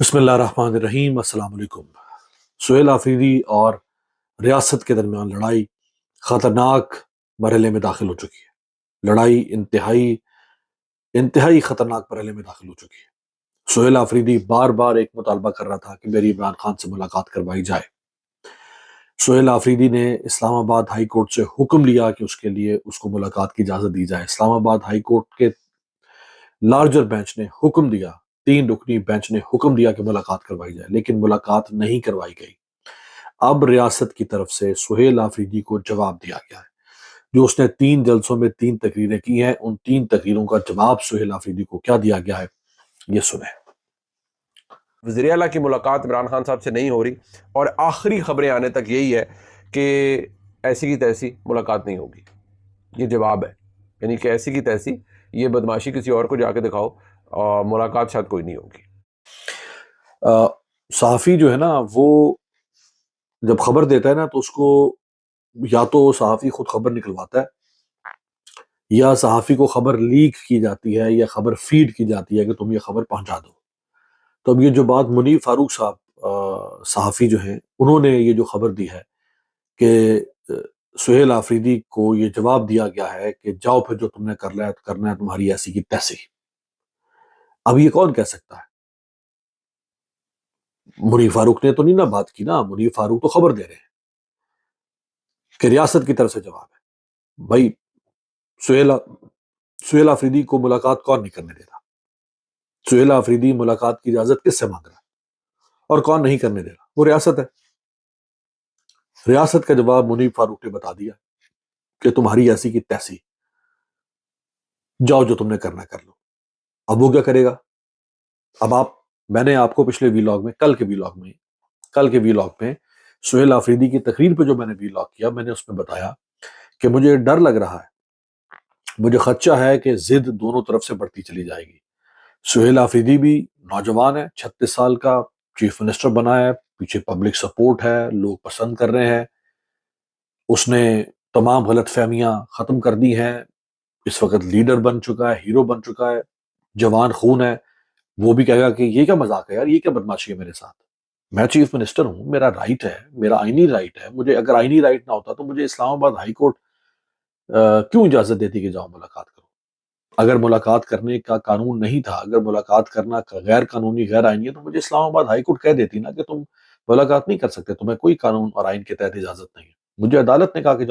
بسم اللہ الرحمن الرحیم۔ السلام علیکم۔ سہیل آفریدی اور ریاست کے درمیان لڑائی خطرناک مرحلے میں داخل ہو چکی ہے۔ لڑائی انتہائی خطرناک مرحلے میں داخل ہو چکی ہے۔ سہیل آفریدی بار بار ایک مطالبہ کر رہا تھا کہ میری عمران خان سے ملاقات کروائی جائے۔ سہیل آفریدی نے اسلام آباد ہائی کورٹ سے حکم لیا کہ اس کو ملاقات کی اجازت دی جائے۔ اسلام آباد ہائی کورٹ کے لارجر بینچ نے حکم دیا، 3 رکنی بینچ نے حکم دیا کہ ملاقات کروائی جائے، لیکن ملاقات نہیں کروائی گئی۔ اب ریاست کی طرف سے سہیل آفریدی کو جواب دیا گیا ہے۔ جو اس نے 3 جلسوں میں 3 تقریریں کی ہیں، ان 3 تقریروں کا جواب سہیل آفریدی کو کیا دیا گیا ہے، یہ سنیں۔ وزیر اعلیٰ کی ملاقات عمران خان صاحب سے نہیں ہو رہی، اور آخری خبریں آنے تک یہی ہے کہ ایسی کی تیسی ملاقات نہیں ہوگی۔ یہ جواب ہے، یعنی کہ ایسی کی تیسی، یہ بدماشی کسی اور کو جا کے دکھاؤ، ملاقات شاید کوئی نہیں ہوگی۔ صحافی جو ہے نا، وہ جب خبر دیتا ہے نا تو اس کو یا تو صحافی خود خبر نکلواتا ہے، یا صحافی کو خبر لیک کی جاتی ہے یا خبر فیڈ کی جاتی ہے کہ تم یہ خبر پہنچا دو۔ تو اب یہ جو بات منیر فاروق صاحب صحافی جو ہیں، انہوں نے یہ جو خبر دی ہے کہ سہیل آفریدی کو یہ جواب دیا گیا ہے کہ جاؤ پھر جو تم نے کرنا ہے تمہاری ایسی کی تیسی۔ اب یہ کون کہہ سکتا ہے؟ منیر فاروق نے تو نہیں نا بات کی نا، منیر فاروق تو خبر دے رہے ہیں کہ ریاست کی طرف سے جواب ہے۔ بھائی سہیل آفریدی کو ملاقات کون نہیں کرنے دے رہا؟ سہیل آفریدی ملاقات کی اجازت کس سے مانگ رہا ہے اور کون نہیں کرنے دے رہا؟ وہ ریاست ہے۔ ریاست کا جواب منیر فاروق نے بتا دیا کہ تمہاری ایسی کی تیسی، جاؤ جو تم نے کرنا کر لو۔ اب وہ کیا کرے گا؟ اب میں نے آپ کو پچھلے ویلاگ میں کل کے ویلاگ میں سہیل آفریدی کی تقریر پہ جو میں نے ویلاگ کیا، میں نے اس میں بتایا کہ مجھے ڈر لگ رہا ہے، مجھے خدشہ ہے کہ ضد دونوں طرف سے بڑھتی چلی جائے گی۔ سہیل آفریدی بھی نوجوان ہے، 36 سال کا، چیف منسٹر بنا ہے، پیچھے پبلک سپورٹ ہے، لوگ پسند کر رہے ہیں، اس نے تمام غلط فہمیاں ختم کر دی ہیں، اس وقت لیڈر بن چکا ہے، ہیرو بن چکا ہے، جوان خون ہے۔ وہ بھی کہے گا کہ یہ کیا مذاق ہے یار، یہ کیا بدماشی ہے میرے ساتھ، میں چیف منسٹر ہوں، میرا رائٹ ہے، میرا آئینی رائٹ ہے، مجھے اگر آئینی رائٹ نہ ہوتا تو مجھے اسلام آباد ہائی کورٹ کیوں اجازت دیتی کہ جاؤ ملاقات کرو؟ اگر ملاقات کرنے کا قانون نہیں تھا، اگر ملاقات کرنا غیر قانونی غیر آئینی ہے، تو مجھے اسلام آباد ہائی کورٹ کہہ دیتی نا کہ تم ملاقات نہیں کر سکتے، تمہیں کوئی قانون اور آئین کے تحت اجازت نہیں ہے۔ مجھے عدالت نے کہا کہ جاؤ